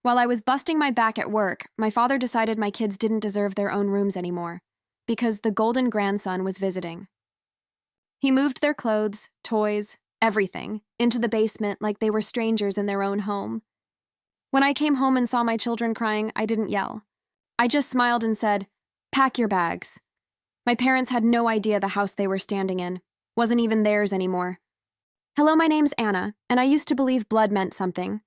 While I was busting my back at work, my father decided my kids didn't deserve their own rooms anymore, because the golden grandson was visiting. He moved their clothes, toys, everything, into the basement like they were strangers in their own home. When I came home and saw my children crying, I didn't yell. I just smiled and said, "Pack your bags." My parents had no idea the house they were standing in wasn't even theirs anymore. "Hello, my name's Anna, and I used to believe blood meant something.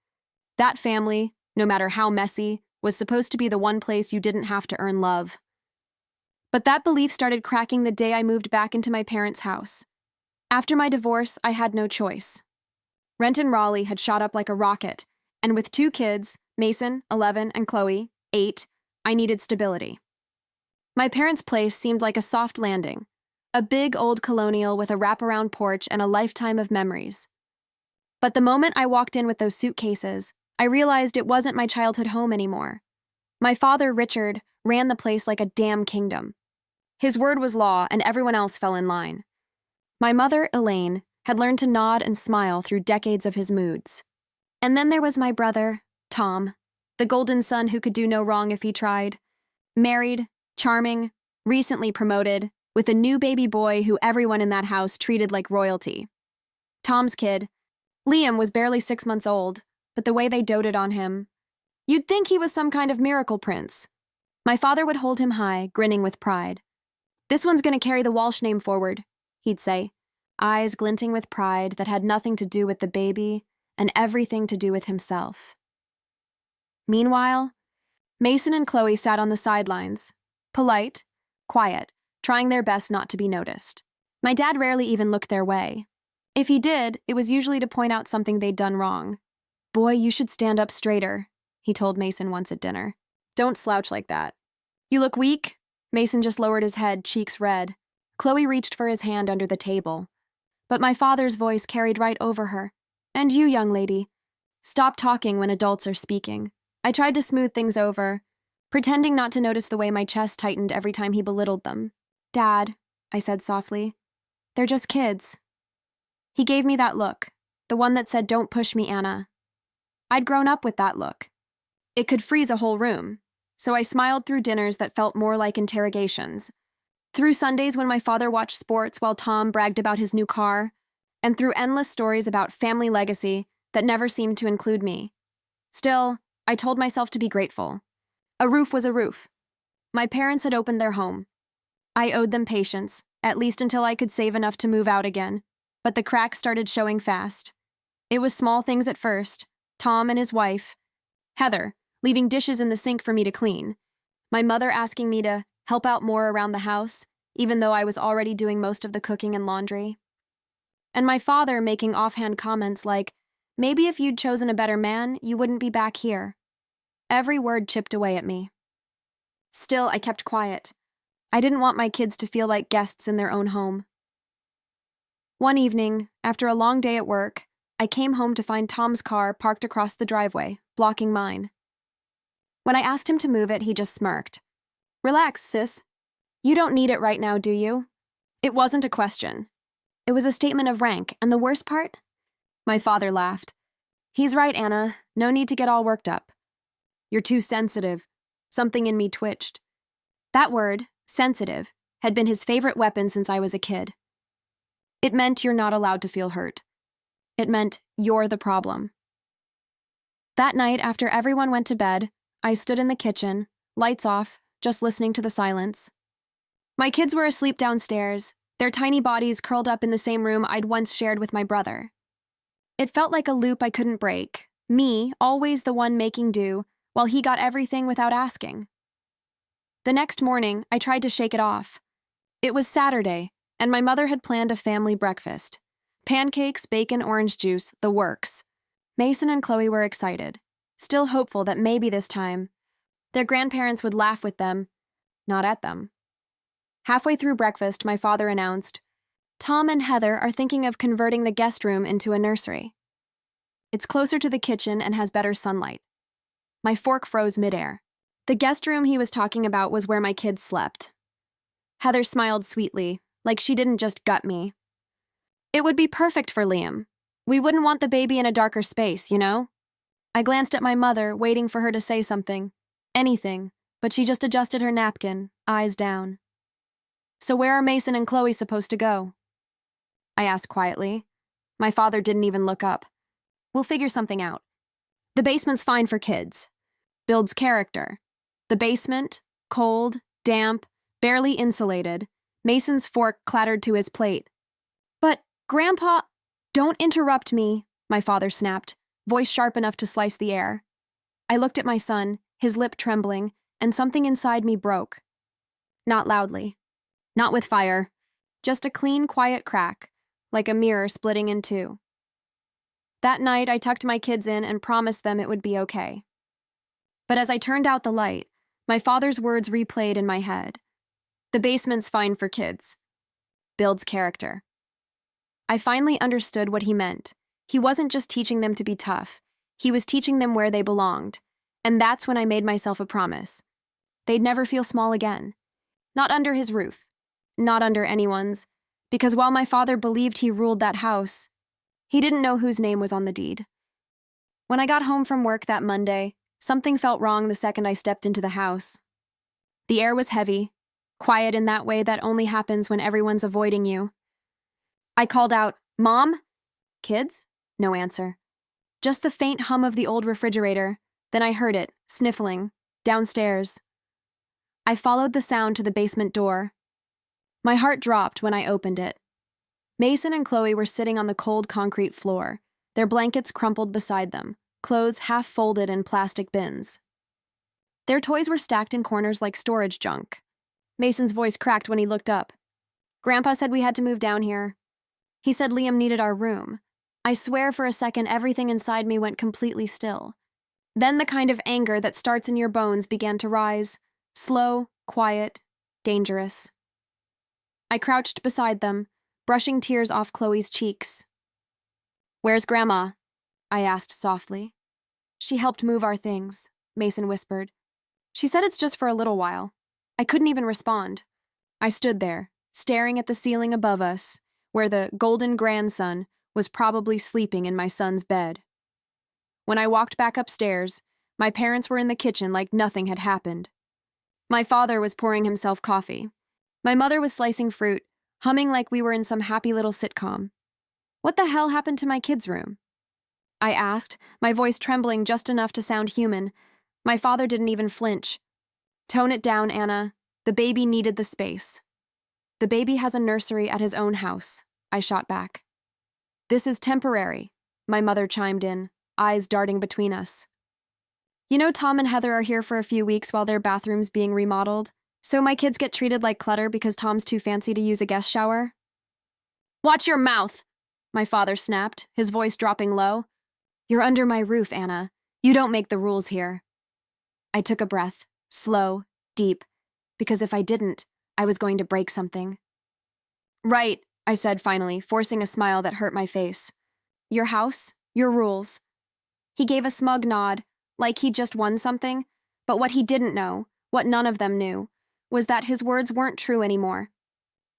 That family, no matter how messy, was supposed to be the one place you didn't have to earn love." But that belief started cracking the day I moved back into my parents' house. After my divorce, I had no choice. Rent in Raleigh had shot up like a rocket, and with 2 kids, Mason, 11, and Chloe, 8, I needed stability. My parents' place seemed like a soft landing, a big old colonial with a wraparound porch and a lifetime of memories. But the moment I walked in with those suitcases, I realized it wasn't my childhood home anymore. My father, Richard, ran the place like a damn kingdom. His word was law, and everyone else fell in line. My mother, Elaine, had learned to nod and smile through decades of his moods. And then there was my brother, Tom, the golden son who could do no wrong if he tried. Married, charming, recently promoted, with a new baby boy who everyone in that house treated like royalty. Tom's kid, Liam, was barely 6 months old, but the way they doted on him, you'd think he was some kind of miracle prince. My father would hold him high, grinning with pride. "This one's gonna carry the Walsh name forward," he'd say, eyes glinting with pride that had nothing to do with the baby and everything to do with himself. Meanwhile, Mason and Chloe sat on the sidelines, polite, quiet, trying their best not to be noticed. My dad rarely even looked their way. If he did, it was usually to point out something they'd done wrong. "Boy, you should stand up straighter," he told Mason once at dinner. "Don't slouch like that." "You look weak." Mason just lowered his head, cheeks red. Chloe reached for his hand under the table. But my father's voice carried right over her. "And you, young lady, stop talking when adults are speaking." I tried to smooth things over, pretending not to notice the way my chest tightened every time he belittled them. "Dad," I said softly, "they're just kids." He gave me that look, the one that said, "Don't push me, Anna." I'd grown up with that look. It could freeze a whole room, so I smiled through dinners that felt more like interrogations, through Sundays when my father watched sports while Tom bragged about his new car, and through endless stories about family legacy that never seemed to include me. Still, I told myself to be grateful. A roof was a roof. My parents had opened their home. I owed them patience, at least until I could save enough to move out again, but the cracks started showing fast. It was small things at first: Tom and his wife, Heather, leaving dishes in the sink for me to clean, my mother asking me to help out more around the house, even though I was already doing most of the cooking and laundry, and my father making offhand comments like, "Maybe if you'd chosen a better man, you wouldn't be back here." Every word chipped away at me. Still, I kept quiet. I didn't want my kids to feel like guests in their own home. One evening, after a long day at work, I came home to find Tom's car parked across the driveway, blocking mine. When I asked him to move it, he just smirked. "Relax, sis. You don't need it right now, do you?" It wasn't a question. It was a statement of rank, and the worst part? My father laughed. "He's right, Anna. No need to get all worked up. You're too sensitive." Something in me twitched. That word, sensitive, had been his favorite weapon since I was a kid. It meant you're not allowed to feel hurt. It meant you're the problem. That night, after everyone went to bed, I stood in the kitchen, lights off, just listening to the silence. My kids were asleep downstairs, their tiny bodies curled up in the same room I'd once shared with my brother. It felt like a loop I couldn't break, me, always the one making do, while he got everything without asking. The next morning, I tried to shake it off. It was Saturday, and my mother had planned a family breakfast. Pancakes, bacon, orange juice, the works. Mason and Chloe were excited, still hopeful that maybe this time their grandparents would laugh with them, not at them. Halfway through breakfast, my father announced, "Tom and Heather are thinking of converting the guest room into a nursery. It's closer to the kitchen and has better sunlight." My fork froze midair. The guest room he was talking about was where my kids slept. Heather smiled sweetly, like she didn't just gut me. "It would be perfect for Liam. We wouldn't want the baby in a darker space, you know?" I glanced at my mother, waiting for her to say something. Anything, but she just adjusted her napkin, eyes down. So where are Mason and Chloe supposed to go? I asked quietly. My father didn't even look up. We'll figure something out. The basement's fine for kids. Builds character. The basement, cold, damp, barely insulated. Mason's fork clattered to his plate. But, Grandpa, don't interrupt me, my father snapped, voice sharp enough to slice the air. I looked at my son, his lip trembling, and something inside me broke. Not loudly. Not with fire. Just a clean, quiet crack, like a mirror splitting in two. That night, I tucked my kids in and promised them it would be okay. But as I turned out the light, my father's words replayed in my head. The basement's fine for kids. Builds character. I finally understood what he meant. He wasn't just teaching them to be tough. He was teaching them where they belonged. And that's when I made myself a promise. They'd never feel small again. Not under his roof. Not under anyone's. Because while my father believed he ruled that house, he didn't know whose name was on the deed. When I got home from work that Monday, something felt wrong the second I stepped into the house. The air was heavy, quiet in that way that only happens when everyone's avoiding you. I called out, "Mom? Kids?" No answer. Just the faint hum of the old refrigerator. Then I heard it, sniffling, downstairs. I followed the sound to the basement door. My heart dropped when I opened it. Mason and Chloe were sitting on the cold concrete floor, their blankets crumpled beside them, clothes half folded in plastic bins. Their toys were stacked in corners like storage junk. Mason's voice cracked when he looked up. "Grandpa said we had to move down here. He said Liam needed our room." I swear for a second everything inside me went completely still. Then the kind of anger that starts in your bones began to rise, slow, quiet, dangerous. I crouched beside them, brushing tears off Chloe's cheeks. "Where's Grandma?" I asked softly. "She helped move our things," Mason whispered. "She said it's just for a little while." I couldn't even respond. I stood there, staring at the ceiling above us, where the golden grandson was probably sleeping in my son's bed. When I walked back upstairs, my parents were in the kitchen like nothing had happened. My father was pouring himself coffee. My mother was slicing fruit, humming like we were in some happy little sitcom. "What the hell happened to my kids' room?" I asked, my voice trembling just enough to sound human. My father didn't even flinch. "Tone it down, Anna. The baby needed the space." "The baby has a nursery at his own house," I shot back. "This is temporary," my mother chimed in, eyes darting between us. "You know Tom and Heather are here for a few weeks while their bathroom's being remodeled, so my kids get treated like clutter because Tom's too fancy to use a guest shower?" "Watch your mouth!" my father snapped, his voice dropping low. "You're under my roof, Anna. You don't make the rules here." I took a breath, slow, deep, because if I didn't, I was going to break something. "Right," I said finally, forcing a smile that hurt my face. "Your house, your rules." He gave a smug nod, like he'd just won something, but what he didn't know, what none of them knew, was that his words weren't true anymore.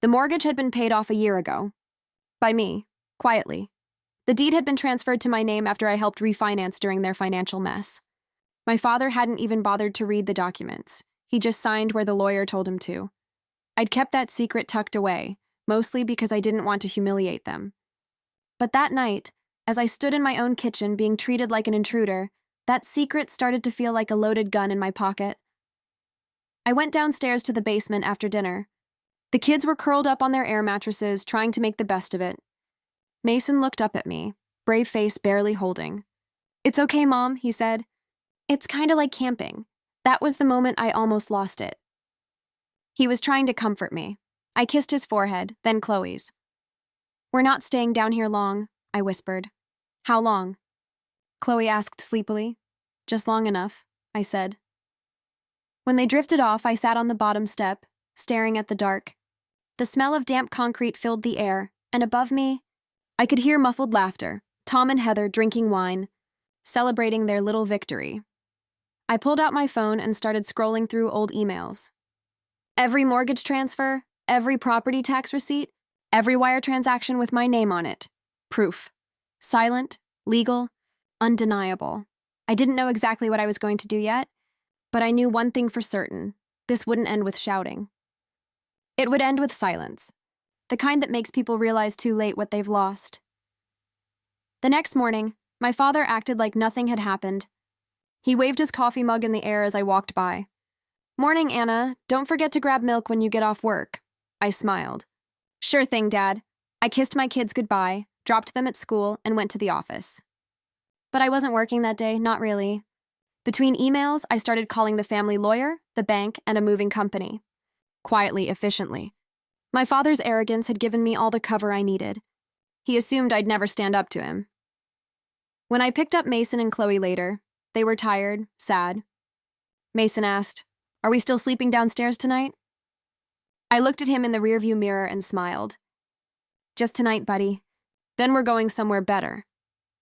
The mortgage had been paid off a year ago. By me, quietly. The deed had been transferred to my name after I helped refinance during their financial mess. My father hadn't even bothered to read the documents. He just signed where the lawyer told him to. I'd kept that secret tucked away, mostly because I didn't want to humiliate them. But that night, as I stood in my own kitchen being treated like an intruder, that secret started to feel like a loaded gun in my pocket. I went downstairs to the basement after dinner. The kids were curled up on their air mattresses, trying to make the best of it. Mason looked up at me, brave face barely holding. "It's okay, Mom," he said. "It's kind of like camping." That was the moment I almost lost it. He was trying to comfort me. I kissed his forehead, then Chloe's. "We're not staying down here long," I whispered. "How long?" Chloe asked sleepily. "Just long enough," I said. When they drifted off, I sat on the bottom step, staring at the dark. The smell of damp concrete filled the air, and above me, I could hear muffled laughter, Tom and Heather drinking wine, celebrating their little victory. I pulled out my phone and started scrolling through old emails. Every mortgage transfer, every property tax receipt, every wire transaction with my name on it. Proof. Silent, legal, undeniable. I didn't know exactly what I was going to do yet, but I knew one thing for certain. This wouldn't end with shouting. It would end with silence, the kind that makes people realize too late what they've lost. The next morning, my father acted like nothing had happened. He waved his coffee mug in the air as I walked by. "Morning, Anna. Don't forget to grab milk when you get off work." I smiled. "Sure thing, Dad." I kissed my kids goodbye, dropped them at school, and went to the office. But I wasn't working that day, not really. Between emails, I started calling the family lawyer, the bank, and a moving company. Quietly, efficiently. My father's arrogance had given me all the cover I needed. He assumed I'd never stand up to him. When I picked up Mason and Chloe later, they were tired, sad. Mason asked, "Are we still sleeping downstairs tonight?" I looked at him in the rearview mirror and smiled. "Just tonight, buddy. Then we're going somewhere better."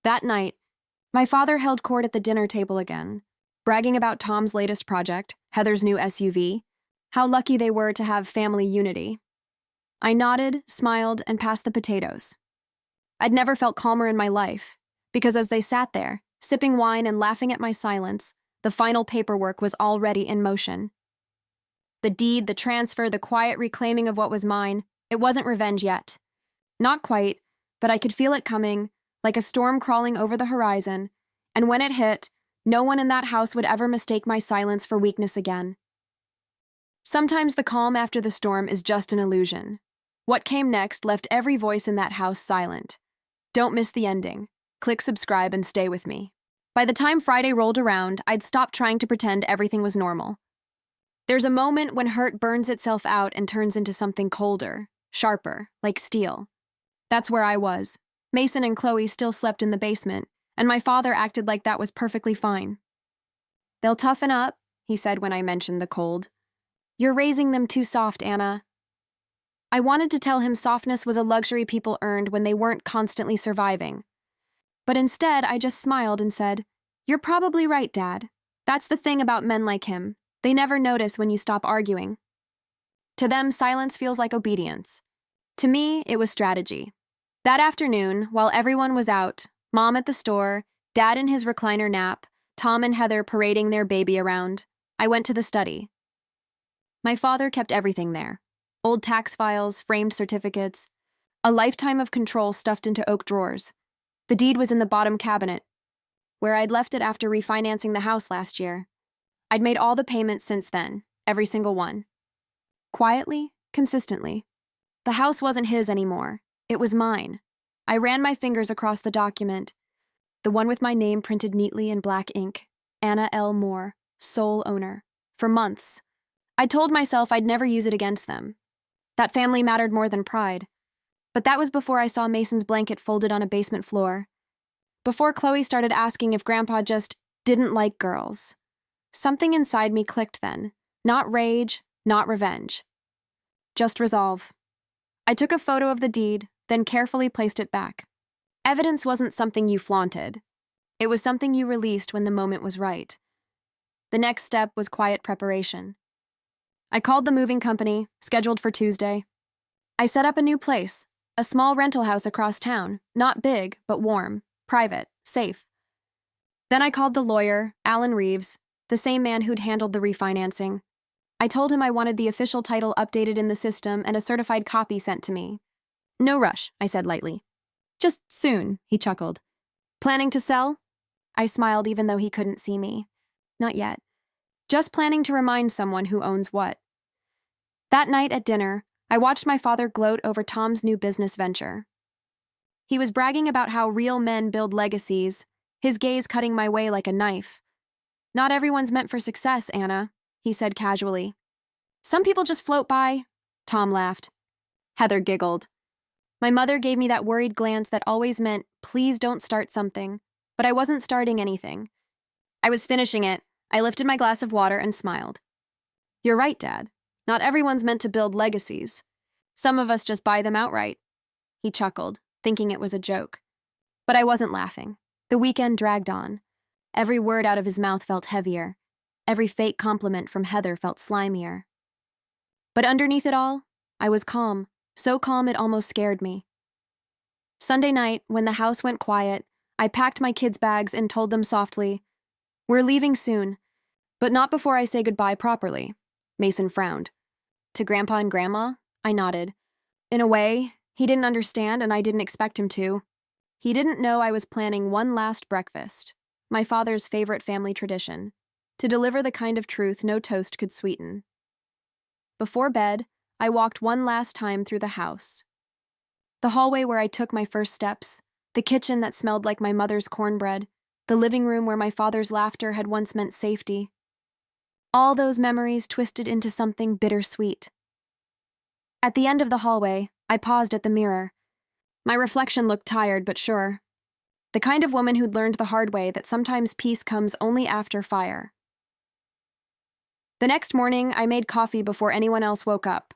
That night, my father held court at the dinner table again, bragging about Tom's latest project, Heather's new SUV, how lucky they were to have family unity. I nodded, smiled, and passed the potatoes. I'd never felt calmer in my life, because as they sat there, sipping wine and laughing at my silence, the final paperwork was already in motion. The deed, the transfer, the quiet reclaiming of what was mine, it wasn't revenge yet. Not quite, but I could feel it coming, like a storm crawling over the horizon, and when it hit, no one in that house would ever mistake my silence for weakness again. Sometimes the calm after the storm is just an illusion. What came next left every voice in that house silent. Don't miss the ending. Click subscribe and stay with me. By the time Friday rolled around, I'd stopped trying to pretend everything was normal. There's a moment when hurt burns itself out and turns into something colder, sharper, like steel. That's where I was. Mason and Chloe still slept in the basement, and my father acted like that was perfectly fine. "They'll toughen up," he said when I mentioned the cold. "You're raising them too soft, Anna." I wanted to tell him softness was a luxury people earned when they weren't constantly surviving. But instead, I just smiled and said, "You're probably right, Dad. That's the thing about men like him. They never notice when you stop arguing." To them, silence feels like obedience. To me, it was strategy. That afternoon, while everyone was out, Mom at the store, Dad in his recliner nap, Tom and Heather parading their baby around, I went to the study. My father kept everything there. Old tax files, framed certificates, a lifetime of control stuffed into oak drawers. The deed was in the bottom cabinet, where I'd left it after refinancing the house last year. I'd made all the payments since then, every single one. Quietly, consistently. The house wasn't his anymore. It was mine. I ran my fingers across the document, the one with my name printed neatly in black ink, Anna L. Moore, sole owner, for months. I told myself I'd never use it against them. That family mattered more than pride. But that was before I saw Mason's blanket folded on a basement floor. Before Chloe started asking if Grandpa just didn't like girls. Something inside me clicked then. Not rage, not revenge. Just resolve. I took a photo of the deed, then carefully placed it back. Evidence wasn't something you flaunted. It was something you released when the moment was right. The next step was quiet preparation. I called the moving company, scheduled for Tuesday. I set up a new place, a small rental house across town, not big, but warm, private, safe. Then I called the lawyer, Alan Reeves, the same man who'd handled the refinancing. I told him I wanted the official title updated in the system and a certified copy sent to me. "No rush," I said lightly. "Just soon," he chuckled. "Planning to sell?" I smiled even though he couldn't see me. "Not yet. Just planning to remind someone who owns what." That night at dinner, I watched my father gloat over Tom's new business venture. He was bragging about how real men build legacies, his gaze cutting my way like a knife. "Not everyone's meant for success, Anna," he said casually. "Some people just float by." Tom laughed. Heather giggled. My mother gave me that worried glance that always meant, please don't start something. But I wasn't starting anything. I was finishing it. I lifted my glass of water and smiled. "You're right, Dad. Not everyone's meant to build legacies. Some of us just buy them outright." He chuckled, thinking it was a joke. But I wasn't laughing. The weekend dragged on. Every word out of his mouth felt heavier. Every fake compliment from Heather felt slimier. But underneath it all, I was calm, so calm it almost scared me. Sunday night, when the house went quiet, I packed my kids' bags and told them softly, We're leaving soon, but not before I say goodbye properly. Mason frowned. To Grandpa and Grandma? I nodded. In a way, he didn't understand and I didn't expect him to. He didn't know I was planning one last breakfast, my father's favorite family tradition, to deliver the kind of truth no toast could sweeten. Before bed, I walked one last time through the house. The hallway where I took my first steps, the kitchen that smelled like my mother's cornbread, the living room where my father's laughter had once meant safety. All those memories twisted into something bittersweet. At the end of the hallway, I paused at the mirror. My reflection looked tired but sure. The kind of woman who'd learned the hard way that sometimes peace comes only after fire. The next morning, I made coffee before anyone else woke up.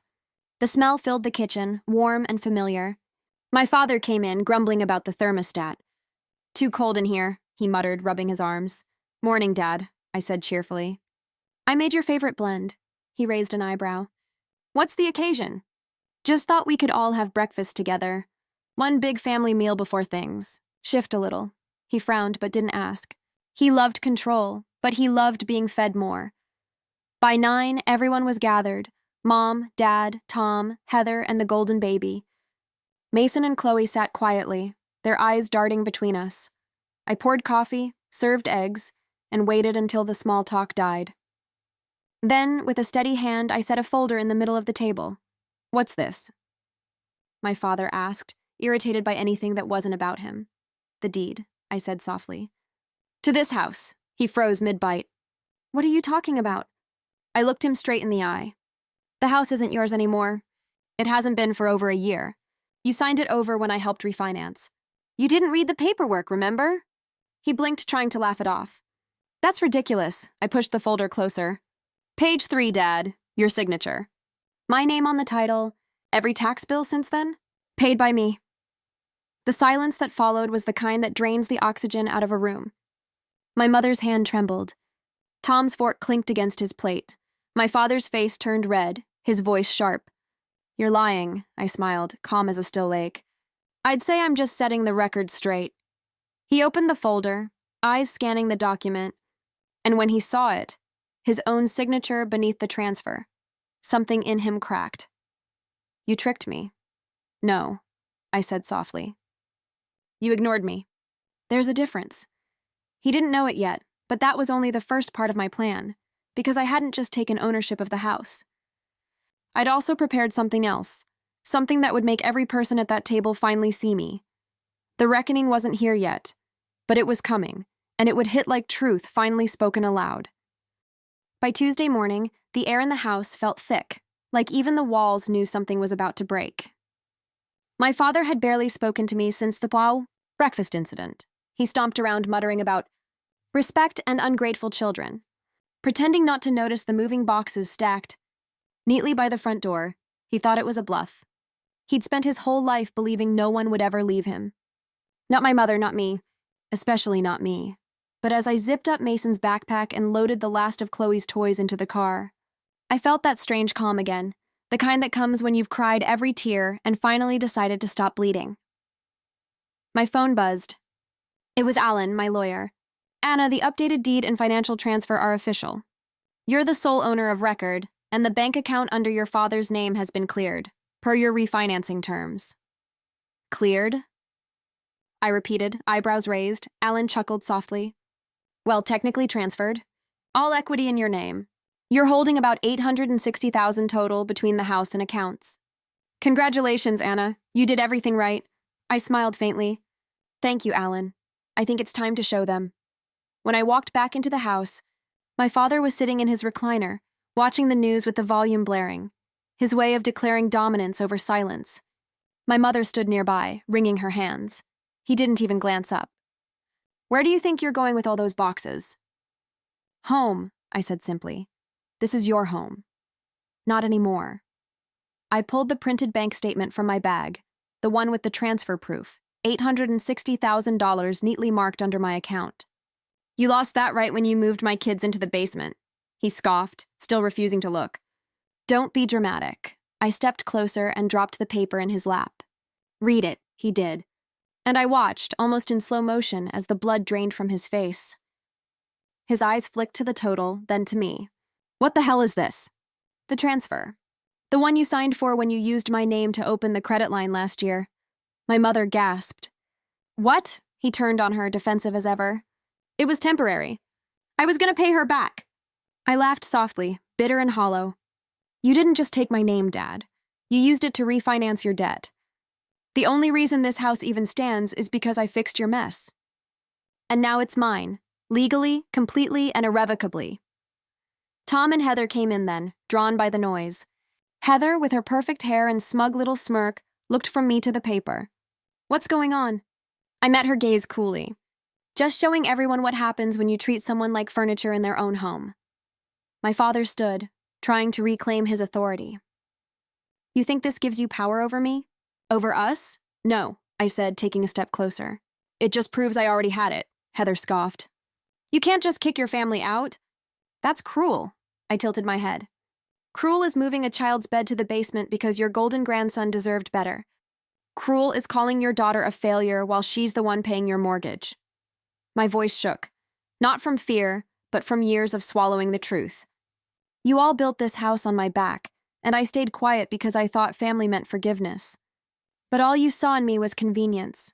The smell filled the kitchen, warm and familiar. My father came in, grumbling about the thermostat. "Too cold in here," he muttered, rubbing his arms. "Morning, Dad," I said cheerfully. "I made your favorite blend." He raised an eyebrow. "What's the occasion?" "Just thought we could all have breakfast together. One big family meal before things shift a little." He frowned but didn't ask. He loved control, but he loved being fed more. By 9, everyone was gathered. Mom, Dad, Tom, Heather, and the golden baby. Mason and Chloe sat quietly, their eyes darting between us. I poured coffee, served eggs, and waited until the small talk died. Then, with a steady hand, I set a folder in the middle of the table. "What's this?" my father asked, irritated by anything that wasn't about him. "The deed," I said softly. "To this house." He froze mid-bite. "What are you talking about?" I looked him straight in the eye. "The house isn't yours anymore. It hasn't been for over a year. You signed it over when I helped refinance. You didn't read the paperwork, remember?" He blinked, trying to laugh it off. "That's ridiculous." I pushed the folder closer. "Page 3, Dad. Your signature. My name on the title. Every tax bill since then? Paid by me." The silence that followed was the kind that drains the oxygen out of a room. My mother's hand trembled. Tom's fork clinked against his plate. My father's face turned red, his voice sharp. "You're lying," I smiled, calm as a still lake. "I'd say I'm just setting the record straight." He opened the folder, eyes scanning the document, and when he saw it, his own signature beneath the transfer, something in him cracked. "You tricked me." "No," I said softly. "You ignored me." There's a difference. He didn't know it yet, but that was only the first part of my plan, because I hadn't just taken ownership of the house. I'd also prepared something else, something that would make every person at that table finally see me. The reckoning wasn't here yet, but it was coming, and it would hit like truth finally spoken aloud. By Tuesday morning, the air in the house felt thick, like even the walls knew something was about to break. My father had barely spoken to me since the breakfast incident. He stomped around muttering about respect and ungrateful children, pretending not to notice the moving boxes stacked neatly by the front door. He thought it was a bluff. He'd spent his whole life believing no one would ever leave him. Not my mother, not me. Especially not me. But as I zipped up Mason's backpack and loaded the last of Chloe's toys into the car, I felt that strange calm again, the kind that comes when you've cried every tear and finally decided to stop bleeding. My phone buzzed. It was Alan, my lawyer. "Anna, the updated deed and financial transfer are official. You're the sole owner of record, and the bank account under your father's name has been cleared, per your refinancing terms." "Cleared?" I repeated, eyebrows raised. Alan chuckled softly. "Well, technically transferred. All equity in your name. You're holding about $860,000 total between the house and accounts." "Congratulations, Anna. You did everything right." I smiled faintly. "Thank you, Alan. I think it's time to show them." When I walked back into the house, my father was sitting in his recliner, watching the news with the volume blaring, his way of declaring dominance over silence. My mother stood nearby, wringing her hands. He didn't even glance up. "Where do you think you're going with all those boxes?" "Home," I said simply. "This is your home." "Not anymore." I pulled the printed bank statement from my bag, the one with the transfer proof, $860,000 neatly marked under my account. "You lost that right when you moved my kids into the basement," he scoffed, still refusing to look. "Don't be dramatic." I stepped closer and dropped the paper in his lap. "Read it," he did, and I watched, almost in slow motion, as the blood drained from his face. His eyes flicked to the total, then to me. What the hell is this? The transfer. The one you signed for when you used my name to open the credit line last year. My mother gasped. What? He turned on her, defensive as ever. It was temporary. I was going to pay her back. I laughed softly, bitter and hollow. You didn't just take my name, Dad. You used it to refinance your debt. The only reason this house even stands is because I fixed your mess. And now it's mine, legally, completely, and irrevocably. Tom and Heather came in then, drawn by the noise. Heather, with her perfect hair and smug little smirk, looked from me to the paper. What's going on? I met her gaze coolly. Just showing everyone what happens when you treat someone like furniture in their own home. My father stood, trying to reclaim his authority. You think this gives you power over me? Over us? No, I said, taking a step closer. It just proves I already had it, Heather scoffed. You can't just kick your family out. That's cruel, I tilted my head. Cruel is moving a child's bed to the basement because your golden grandson deserved better. Cruel is calling your daughter a failure while she's the one paying your mortgage. My voice shook, not from fear, but from years of swallowing the truth. You all built this house on my back, and I stayed quiet because I thought family meant forgiveness. But all you saw in me was convenience.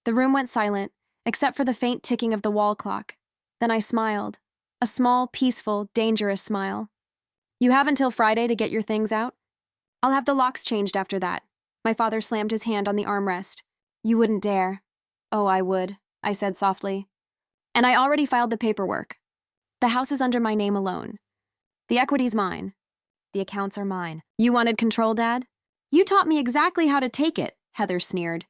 The room went silent, except for the faint ticking of the wall clock. Then I smiled, a small, peaceful, dangerous smile. You have until Friday to get your things out. I'll have the locks changed after that. My father slammed his hand on the armrest. You wouldn't dare. Oh, I would, I said softly. And I already filed the paperwork. The house is under my name alone. The equity's mine. The accounts are mine. You wanted control, Dad? You taught me exactly how to take it, Heather sneered.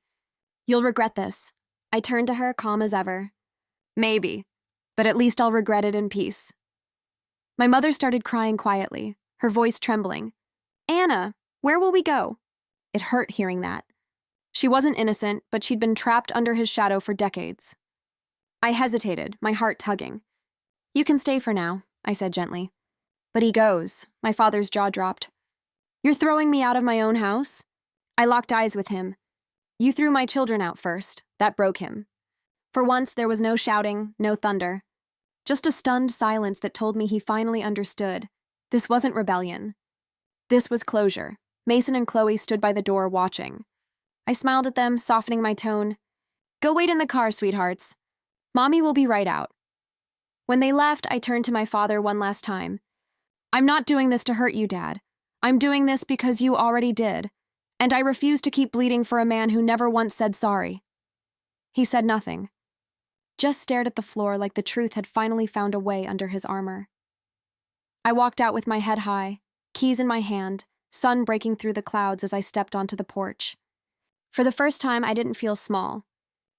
You'll regret this. I turned to her, calm as ever. Maybe, but at least I'll regret it in peace. My mother started crying quietly, her voice trembling. Anna, where will we go? It hurt hearing that. She wasn't innocent, but she'd been trapped under his shadow for decades. I hesitated, my heart tugging. You can stay for now, I said gently. But he goes. My father's jaw dropped. You're throwing me out of my own house? I locked eyes with him. You threw my children out first. That broke him. For once, there was no shouting, no thunder. Just a stunned silence that told me he finally understood. This wasn't rebellion. This was closure. Mason and Chloe stood by the door watching. I smiled at them, softening my tone. Go wait in the car, sweethearts. Mommy will be right out. When they left, I turned to my father one last time. I'm not doing this to hurt you, Dad. I'm doing this because you already did, and I refuse to keep bleeding for a man who never once said sorry. He said nothing, just stared at the floor like the truth had finally found a way under his armor. I walked out with my head high, keys in my hand, sun breaking through the clouds as I stepped onto the porch. For the first time, I didn't feel small.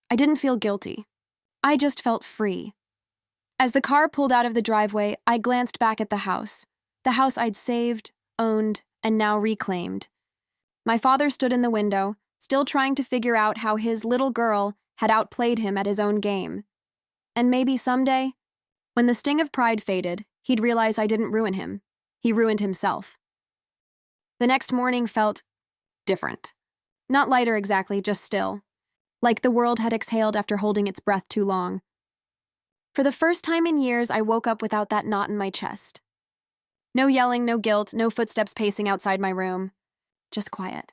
I didn't feel guilty. I just felt free. As the car pulled out of the driveway, I glanced back at the house I'd saved, owned, and now reclaimed. My father stood in the window, still trying to figure out how his little girl had outplayed him at his own game. And maybe someday, when the sting of pride faded, he'd realize I didn't ruin him. He ruined himself. The next morning felt different. Not lighter exactly, just still. Like the world had exhaled after holding its breath too long. For the first time in years, I woke up without that knot in my chest. No yelling, no guilt, no footsteps pacing outside my room. Just quiet.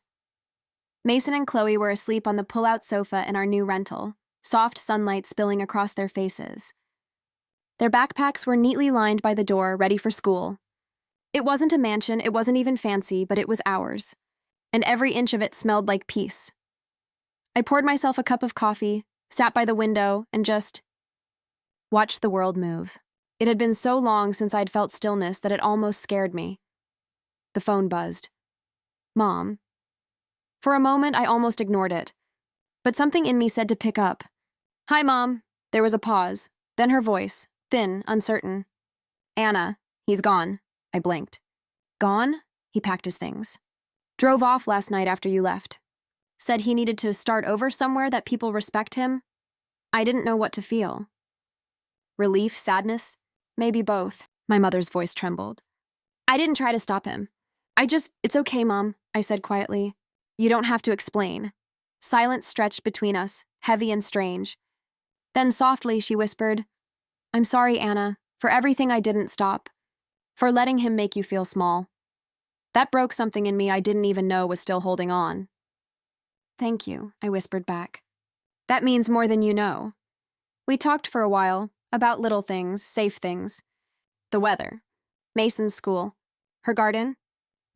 Mason and Chloe were asleep on the pull-out sofa in our new rental, soft sunlight spilling across their faces. Their backpacks were neatly lined by the door, ready for school. It wasn't a mansion, it wasn't even fancy, but it was ours, and every inch of it smelled like peace. I poured myself a cup of coffee, sat by the window, and just watched the world move. It had been so long since I'd felt stillness that it almost scared me. The phone buzzed. Mom. For a moment, I almost ignored it, but something in me said to pick up. Hi, Mom. There was a pause, then her voice, thin, uncertain. Anna, he's gone. I blinked. Gone? He packed his things. Drove off last night after you left. Said he needed to start over somewhere that people respect him. I didn't know what to feel. Relief, sadness? Maybe both. My mother's voice trembled. I didn't try to stop him. It's okay, Mom, I said quietly. You don't have to explain. Silence stretched between us, heavy and strange. Then softly she whispered, I'm sorry, Anna, for everything I didn't stop, for letting him make you feel small. That broke something in me I didn't even know was still holding on. Thank you, I whispered back. That means more than you know. We talked for a while, about little things, safe things. The weather, Mason's school, her garden.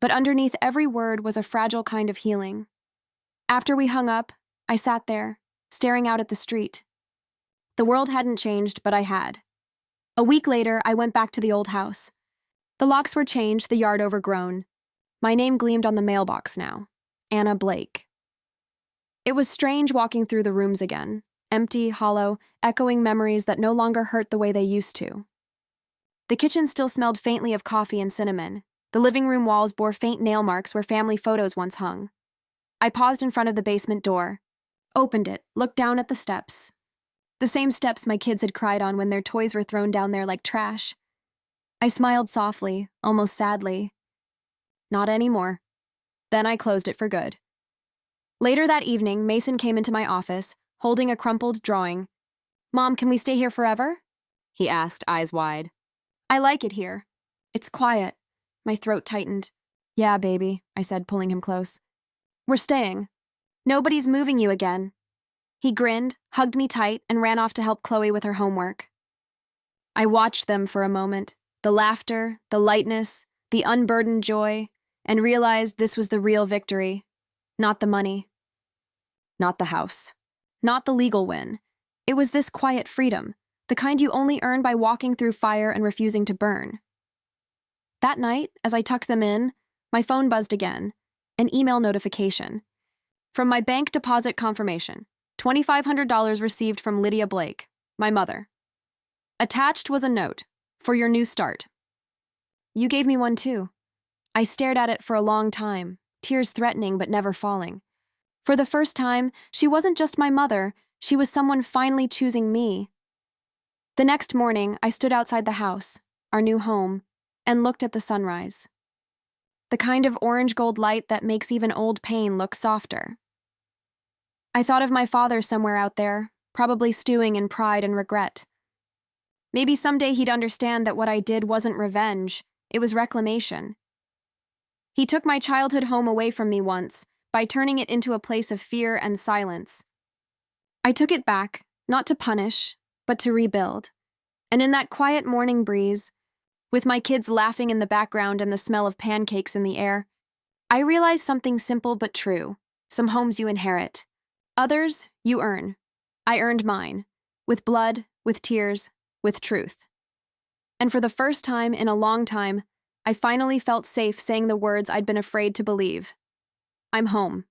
But underneath every word was a fragile kind of healing. After we hung up, I sat there, staring out at the street. The world hadn't changed, but I had. A week later, I went back to the old house. The locks were changed, the yard overgrown. My name gleamed on the mailbox now. Anna Blake. It was strange walking through the rooms again, empty, hollow, echoing memories that no longer hurt the way they used to. The kitchen still smelled faintly of coffee and cinnamon. The living room walls bore faint nail marks where family photos once hung. I paused in front of the basement door, opened it, looked down at the steps. The same steps my kids had cried on when their toys were thrown down there like trash. I smiled softly, almost sadly. Not anymore. Then I closed it for good. Later that evening, Mason came into my office, holding a crumpled drawing. "Mom, can we stay here forever?" he asked, eyes wide. "I like it here. It's quiet." My throat tightened. "Yeah, baby," I said, pulling him close. "We're staying. Nobody's moving you again." He grinned, hugged me tight, and ran off to help Chloe with her homework. I watched them for a moment, the laughter, the lightness, the unburdened joy, and realized this was the real victory. Not the money. Not the house. Not the legal win. It was this quiet freedom, the kind you only earn by walking through fire and refusing to burn. That night, as I tucked them in, my phone buzzed again, an email notification. From my bank deposit confirmation, $2,500 received from Lydia Blake, my mother. Attached was a note, "For your new start." You gave me one too. I stared at it for a long time, tears threatening but never falling. For the first time, she wasn't just my mother, she was someone finally choosing me. The next morning, I stood outside the house, our new home, and looked at the sunrise. The kind of orange-gold light that makes even old pain look softer. I thought of my father somewhere out there, probably stewing in pride and regret. Maybe someday he'd understand that what I did wasn't revenge, it was reclamation. He took my childhood home away from me once, by turning it into a place of fear and silence. I took it back, not to punish, but to rebuild. And in that quiet morning breeze, with my kids laughing in the background and the smell of pancakes in the air, I realized something simple but true. Some homes you inherit. Others, you earn. I earned mine. With blood, with tears, with truth. And for the first time in a long time, I finally felt safe saying the words I'd been afraid to believe. I'm home.